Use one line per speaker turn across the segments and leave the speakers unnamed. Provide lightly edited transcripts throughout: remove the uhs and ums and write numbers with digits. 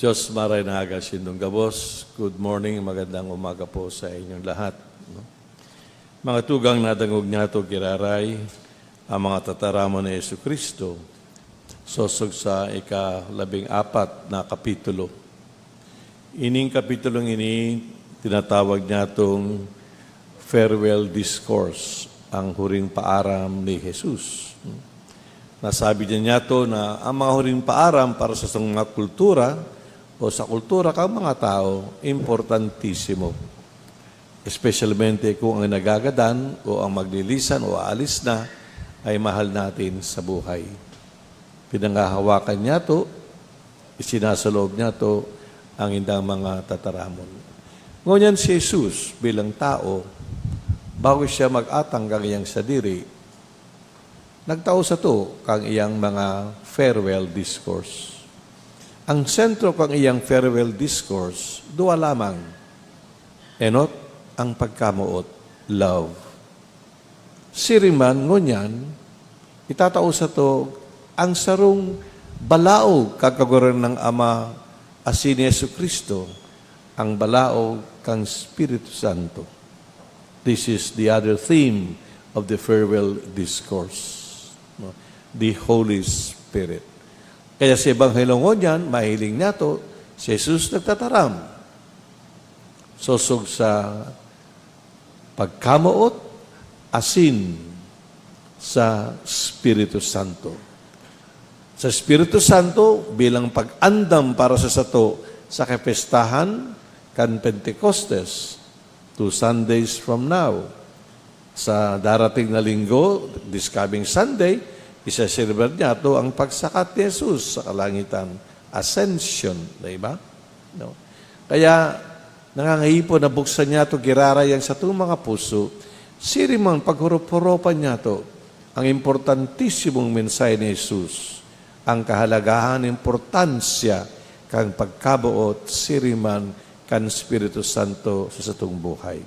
Diyos maray na aga sindong gabos. Good morning, magandang umaga po sa inyong lahat. Mga tugang nadangog niya ito kiraray, ang mga tataramo ni Yesu Kristo, sosog sa ika-14 na kapitulo. Ining kapitulong ini, tinatawag niya itong farewell discourse, ang huring paaram ni Jesus. Nasabi niya ito na ang mga huring paaram para sa mga kultura o sa kultura kang mga tao, importantissimo. Especialmente kung ang nagagadan o ang maglilisan o aalis na ay mahal natin sa buhay. Pinangahawakan niya ito, isinasaloob niya ito ang indang mga tataramon. Ngunyan si Jesus bilang tao, bago siya mag-atang kang iyang sadiri, nagtao sa to kang iyang mga farewell discourse. Ang sentro kang iyang farewell discourse, dua lamang. Enot, ang pagkamuot, love. Siriman, ngunyan, itatao sa to, ang sarong balao kagagoran ng Ama asin ni Yesu Kristo, ang balao kang Espiritu Santo. This is the other theme of the farewell discourse. The Holy Spirit. Kaya sa Ebanghelyo ngunyan, mahiling niya to, si Jesus nagtataram. Sosog sa pagkamuot, asin sa Espiritu Santo. Sa Espiritu Santo, bilang pag-andam para sa sato sa kapestahan kan Pentecostes, 2 Sundays from now. Sa darating na linggo, this coming Sunday, isa-celebrate niya ito ang pagsakat ni Jesus sa kalangitan. Ascension, diba? No? Kaya, nangangahipon na buksan niya ito, giraray ang sa itong mga puso, sirimang paghurup-hurupan niya ito, ang importantissimong mensahe ni Jesus, ang kahalagahan, importansya, kang pagkabuot, siriman, kan Espiritu Santo sa satong buhay.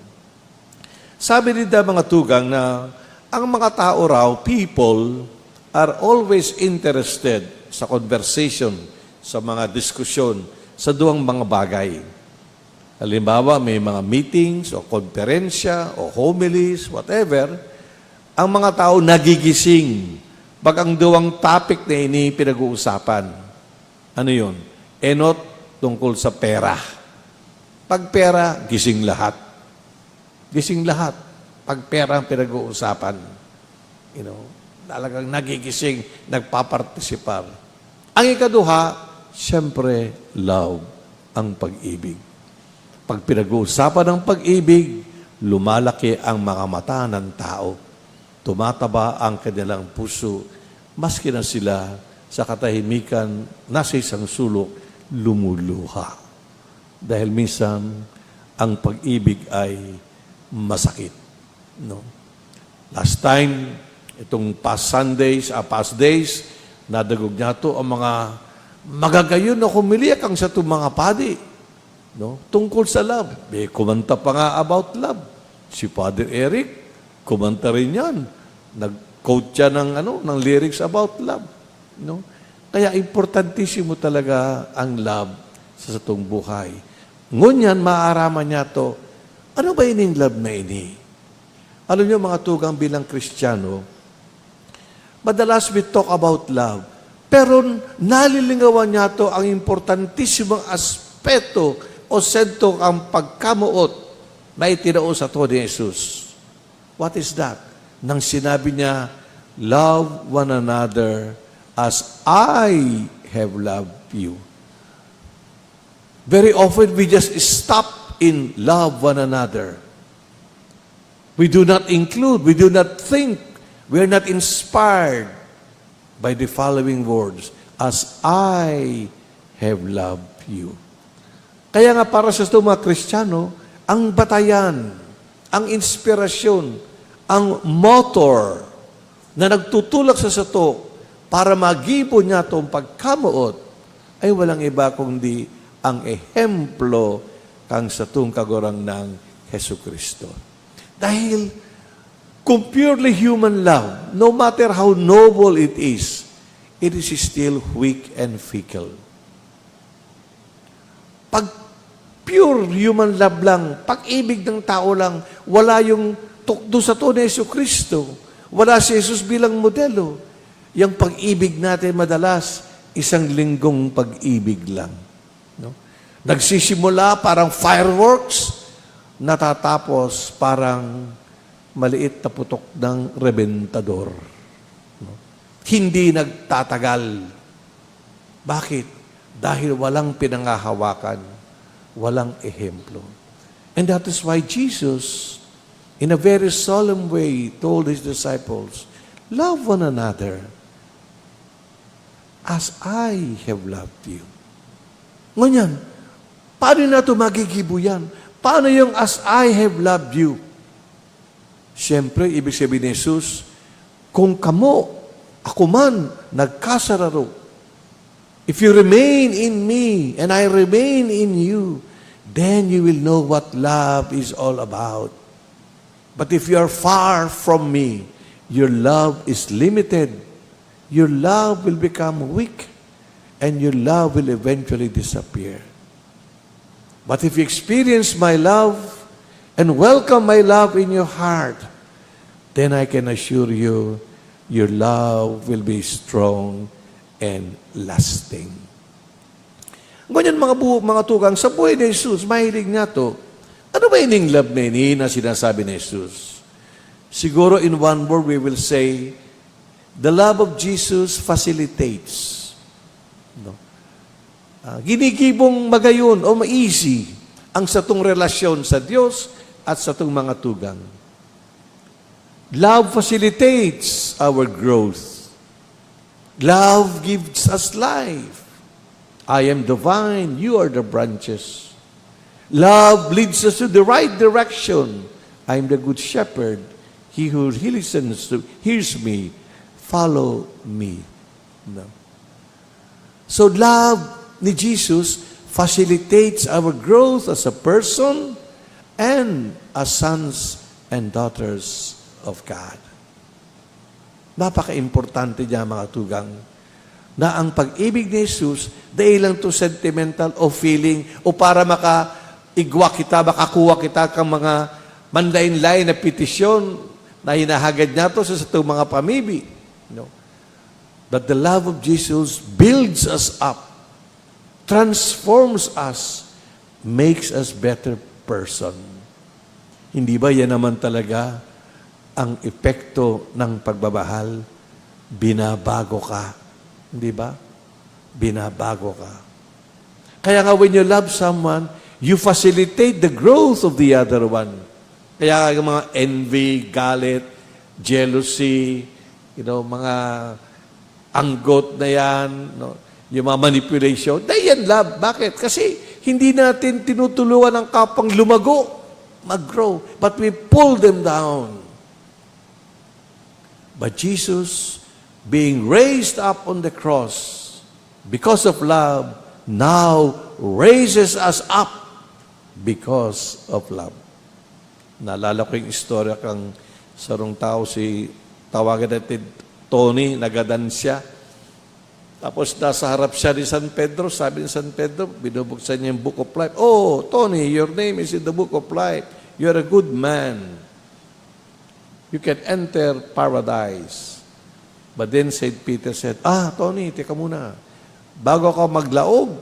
Sabi nila mga tugang na ang mga tao raw, people, are always interested sa conversation, sa mga diskusyon, sa duwang mga bagay. Halimbawa, may mga meetings o konferensya o homilies, whatever, ang mga tao nagigising pag ang duwang topic na ini pinag-uusapan. Ano yun? Enot tungkol sa pera. Pag pera, gising lahat. Gising lahat. Pag pera ang pinag-uusapan. Talagang nagigising, nagpapartisipar. Ang ikaduha, siyempre, love, ang pag-ibig. Pag pinag-uusapan ng pag-ibig, lumalaki ang mga mata ng tao. Tumataba ang kanilang puso, maski na sila sa katahimikan, nasa isang sulok, lumuluha. Dahil minsan, ang pag-ibig ay masakit. No? Last time, itong past days, nadagog niya ito ang mga magagayon na kumiliyak ang sa itong mga padi. No? Tungkol sa love. Kumanta pa nga about love. Si Father Eric, kumanta rin yan. Nag-quote siya ng lyrics about love. No? Kaya importantissimo talaga ang love sa itong buhay. Ngunyan, maaaraman niya ito, ano ba ining love na ini? Alam niyo mga tugang bilang Kristiyano, madalas we talk about love, pero nalilingawan niya ito ang importantissimong aspeto o sentro ang pagkamuot na itinao sa ito ni Jesus. What is that? Nang sinabi niya, love one another as I have loved you. Very often we just stop in love one another. We do not include, we do not think, we are not inspired by the following words, as I have loved you. Kaya nga para sa mga Kristiyano, ang batayan, ang inspirasyon, ang motor na nagtutulak sa sato para magibo niya itong pagkamuot ay walang iba kundi ang ehemplo kang satong kagurang ng Hesu Kristo. Dahil kung purely human love, no matter how noble it is still weak and fickle. Pag pure human love lang, pag-ibig ng tao lang, wala yung tukdo sa tunay Yesu Kristo, wala si Jesus bilang modelo, yung pag-ibig natin madalas, isang linggong pag-ibig lang. No? Nagsisimula parang fireworks, natatapos parang maliit na putok ng rebentador. No? Hindi nagtatagal. Bakit? Dahil walang pinangahawakan, walang ehemplo. And that is why Jesus, in a very solemn way, told His disciples, love one another as I have loved you. Ngunyan, paano na ito magigibo yan? Paano yung as I have loved you? Siyempre, ibig sabihin ni Jesus, kung ako man, nagkasararo, if you remain in me and I remain in you, then you will know what love is all about. But if you are far from me, your love is limited. Your love will become weak, and your love will eventually disappear. But if you experience my love and welcome my love in your heart, then I can assure you, your love will be strong and lasting. Ganyan mga tugang, sa buhay ni Jesus, mahilig nga to. Ano ba ining love na ini na sinasabi ni Jesus? Siguro in one word we will say, the love of Jesus facilitates. No? Ginigibong magayon o ma-easy ang satong relasyon sa Diyos at sa atong mga tugang. Love facilitates our growth. Love gives us life. I am the vine, you are the branches. Love leads us to the right direction. I am the good shepherd. He who hears me, follow me. No. So love ni Jesus facilitates our growth as a person and as sons and daughters of God. Napaka-importante niya mga tugang na ang pag-ibig ni Jesus dahil lang to sentimental o feeling o para makaigwa kita, makakuha kita kang mga manlain-lain na petisyon na hinahagad niya to sa itong mga pamibi. No. But the love of Jesus builds us up, transforms us, makes us better person. Hindi ba yan naman talaga ang epekto ng pagmamahal? Binabago ka. Hindi ba? Binabago ka. Kaya nga when you love someone, you facilitate the growth of the other one. Kaya yung mga envy, galit, jealousy, mga anggot na yan, yung mga manipulation, dahil yan love. Bakit? Kasi hindi natin tinutulungan ang kapang lumago, mag-grow, but we pull them down. But Jesus, being raised up on the cross, because of love, now raises us up because of love. Naalala ko yung istorya kang sarong tao, tawagan natin Tony, nagadan siya. Tapos nasa harap siya ni San Pedro, sabi ni San Pedro, binubuksan niya yung Book of Life. Oh, Tony, your name is in the Book of Life. You're a good man. You can enter paradise. But then St. Peter said, Tony, teka muna. Bago ka maglaog,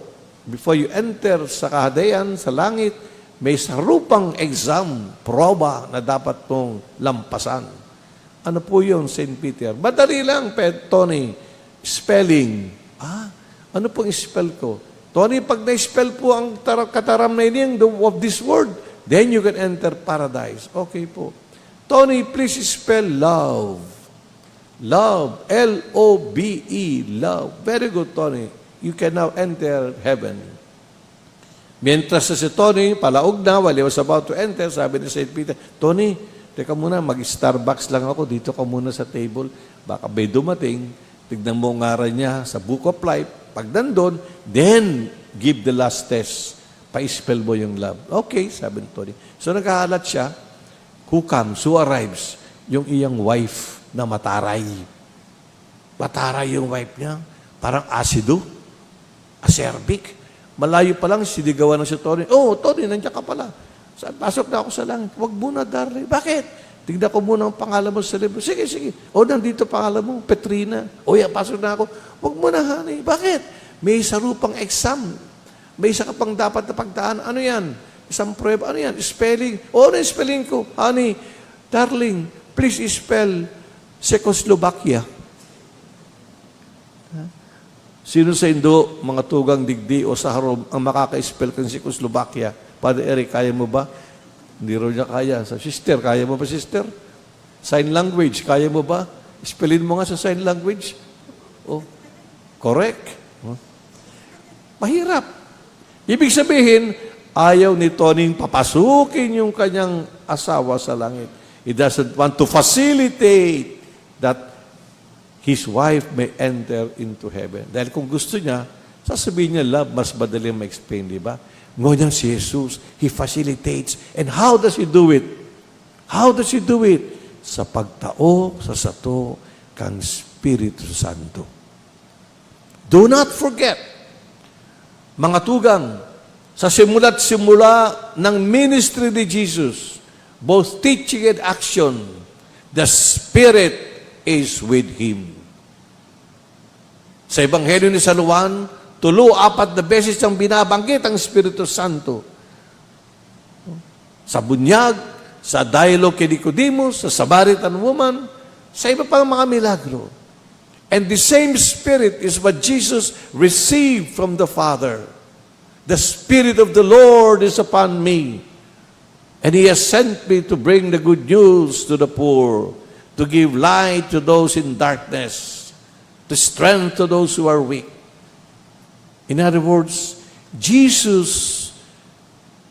before you enter sa kahadayan, sa langit, may sarupang exam, proba na dapat mong lampasan. Ano po yun, St. Peter? Madali lang, Tony. Spelling. Ano pong spell ko? Tony, pag na-spell po ang kataram na inyong of this word, then you can enter paradise. Okay po. Tony, please spell love. Love, L-O-V-E, love. Very good, Tony. You can now enter heaven. Mientras si Tony, palaog na, while he was about to enter, sabi ni St. Peter, Tony, teka muna, mag-Starbucks lang ako, dito ka muna sa table. Baka may dumating, tignan mo ang ngaran niya sa Book of Life. Pag nandun, then give the last test. Pa-spell mo yung love. Okay, sabi ni Tony. So naghahalat siya, who comes, who arrives? Yung iyang wife na mataray. Mataray yung wife niya. Parang asido, acerbic. Malayo pa lang, sinigawan na si Tony. Oh, Tony, nandiyan ka pala. Pasok na ako sa langit. Huwag muna, darling. Bakit? Tignan ko muna ang pangalan mo sa libro. Sige, sige. O, nandito pangalan mo, Petrina. O, yan, pasok na ako. Huwag muna, honey. Bakit? May isa rupang exam. May isa ka pang dapat na pagdaan. Ano yan? Isang prueba. Ano yan? Spelling. O, ano yung spelling ko? Honey, darling, please spell Czechoslovakia. Sino sa Indo, mga tugang digdi o sa harom, ang makaka-spell ng Czechoslovakia? Padre Eric, kaya mo ba? Hindi rin niya kaya. Sa sister, kaya mo ba, sister? Sign language, kaya mo ba? Spellin mo nga sa sign language. Oh, correct. Mahirap. Ibig sabihin, ayaw ni Toning papasukin yung kanyang asawa sa langit. He doesn't want to facilitate that his wife may enter into heaven. Dahil kung gusto niya, sasabihin niya, love, mas madali ma-explain, di ba? Ngunyan si Jesus, He facilitates. And how does He do it? How does He do it? Sa pagtao, sa sato, kang Espiritu Santo. Do not forget, mga tugang, sa simula't simula ng ministry ni Jesus, both teaching and action, the Spirit is with Him. Sa Ebanghelyo ni San Juan, 4 na beses niyang binabanggit ang Espiritu Santo. Sa bunyag, sa dialogue kay Nicodemus, sa Samaritan woman, sa iba pang mga milagro. And the same Spirit is what Jesus received from the Father. The Spirit of the Lord is upon me, and He has sent me to bring the good news to the poor, to give light to those in darkness, to strength to those who are weak. In other words, Jesus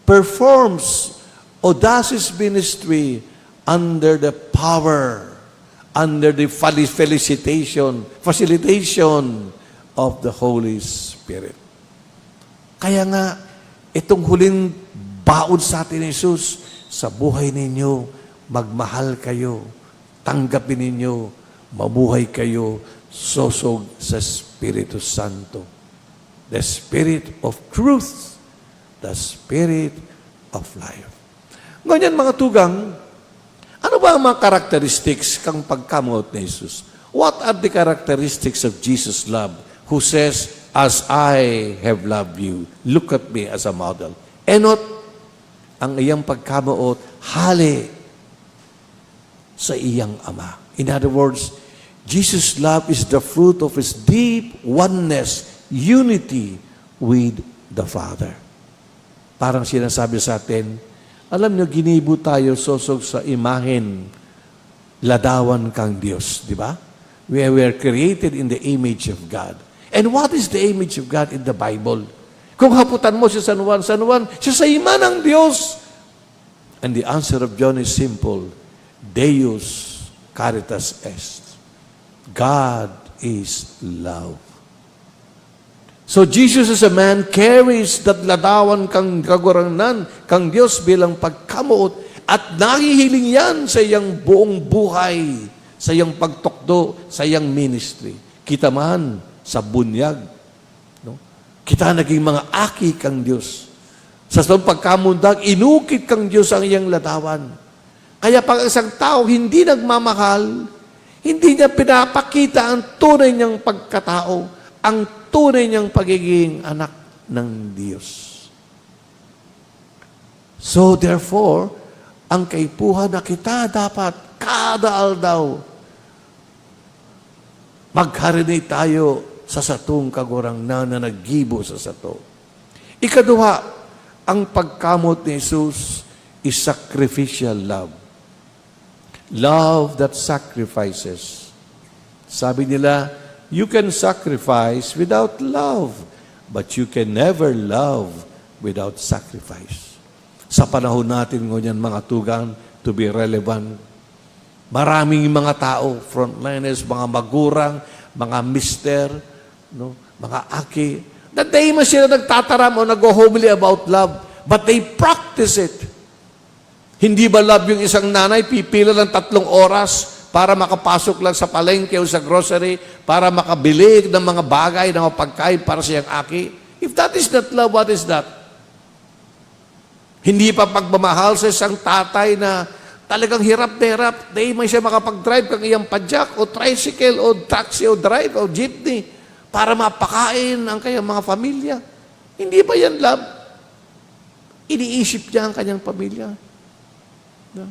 performs or does His ministry under the power, under the facilitation of the Holy Spirit. Kaya nga, itong huling baon sa atin ni Jesus, sa buhay ninyo, magmahal kayo, tanggapin ninyo, mabuhay kayo, sosog sa Espiritu Santo. The Spirit of truth, the Spirit of life. Ngayon mga tugang, ano ba ang mga characteristics kang pagkamot ni Jesus? What are the characteristics of Jesus' love who says, as I have loved you, look at me as a model? Enot, ang iyang pagkamuot, hali sa iyang Ama. In other words, Jesus' love is the fruit of His deep oneness, unity with the Father. Parang sinasabi sa atin, alam niyo, ginibo tayo sosog sa imahen, ladawan kang Diyos, di ba? We were created in the image of God. And what is the image of God in the Bible? Kung haputan mo si San Juan, siya sa ima ng Diyos. And the answer of John is simple. Deus caritas est. God is love. So Jesus as a man carries that ladawan kang kaguranan, kang Diyos bilang pagkamuot at nahihiling yan sa iyang buong buhay, sa iyang pagtukdo, sa iyang ministry. Kita man sa bunyag. No? Kita naging mga aki kang Diyos. Sa pagkamundag, inukit kang Diyos ang iyang ladawan. Kaya pag isang tao hindi nagmamahal, hindi niya pinapakita ang tunay niyang pagkatao, ang tunay niyang pagiging anak ng Diyos. So therefore, ang kaipuhan na kita dapat kada aldaw magharinay tayo sa satong kagurang na naggibo sa sato. Ikaduha, ang pagkamot ni Jesus is sacrificial love. Love that sacrifices. Sabi nila, you can sacrifice without love, but you can never love without sacrifice. Sa panahon natin ngunyan mga tugang, to be relevant, maraming mga tao, frontliners, mga magurang, mga mister, no, mga aki, that day man sila nagtataram o nag-homily about love, but they practice it. Hindi ba love yung isang nanay, pipila ng 3 oras para makapasok lang sa palengke o sa grocery, para makabili ng mga bagay, ng mga pagkain para sa iyang aki? If that is not love, what is that? Hindi pa pagmamahal sa isang tatay na talagang hirap na hirap. Dahil may siya makapag-drive kang iyang padjak o tricycle o taxi o drive o jeepney para mapakain ang kanyang mga pamilya. Hindi ba yan love? Iniisip niya ang kanyang pamilya. No?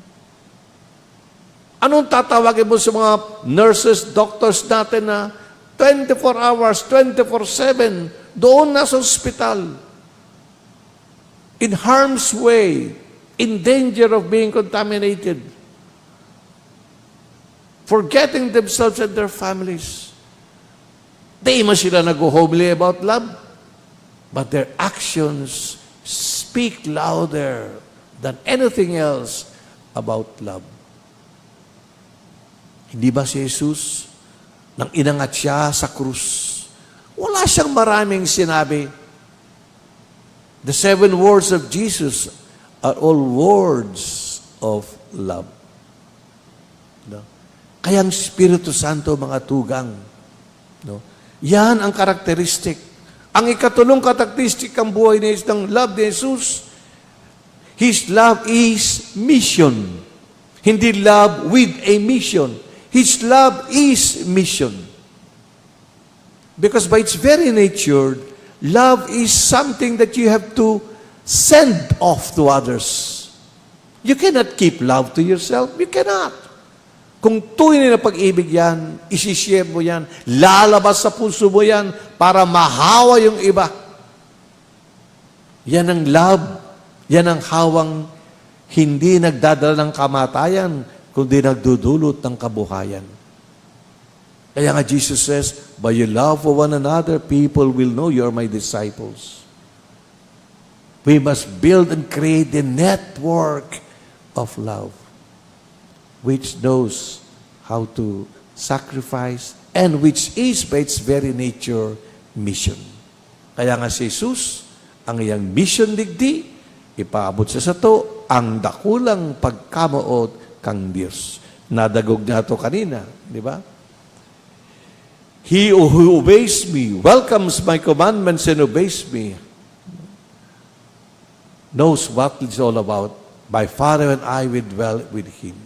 Anong tatawagin mo sa mga nurses, doctors natin na 24 hours, 24/7, doon na sa ospital, in harm's way, in danger of being contaminated, forgetting themselves and their families. Di man sila nag-homely about love, but their actions speak louder than anything else about love. Hindi ba si Jesus, nang inangat siya sa krus, wala siyang maraming sinabi. The 7 words of Jesus are all words of love. No? Kaya ang Espiritu Santo, mga tugang, no? Yan ang karakteristik. Ang ikatulong karakteristik ang buhay ng love ni Jesus, His love is mission. Hindi love with a mission. His love is mission. Because by its very nature, love is something that you have to send off to others. You cannot keep love to yourself. You cannot. Kung tunay na pag-ibig yan, isishare mo yan, lalabas sa puso mo yan para mahawa yung iba. Yan ang love. Yan ang hawang hindi nagdadala ng kamatayan, kundi nagdudulot ng kabuhayan. Kaya nga Jesus says, by your love for one another, people will know you are my disciples. We must build and create a network of love, which knows how to sacrifice and which is by its very nature mission. Kaya nga si Jesus, ang iyang mission digdi, ipaabot sa sato, ang dakulang pagkamaot kang Diyos. Nadagog na ito kanina, di ba? He who obeys me, welcomes my commandments and obeys me, knows what it's all about. My Father and I will dwell with Him.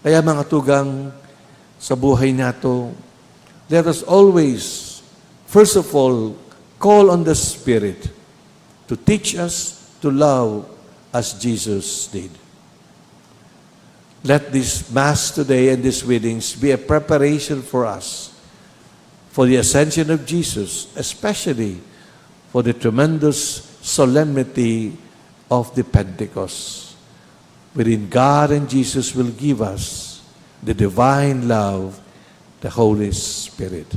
Kaya mga tugang, sa buhay nato, let us always, first of all, call on the Spirit to teach us to love as Jesus did. Let this Mass today and these readings be a preparation for us for the ascension of Jesus, especially for the tremendous solemnity of the Pentecost, wherein God and Jesus will give us the divine love, the Holy Spirit.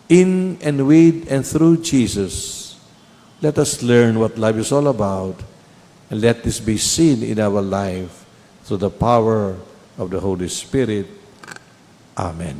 In and with and through Jesus, let us learn what life is all about, and let this be seen in our life through the power of the Holy Spirit. Amen.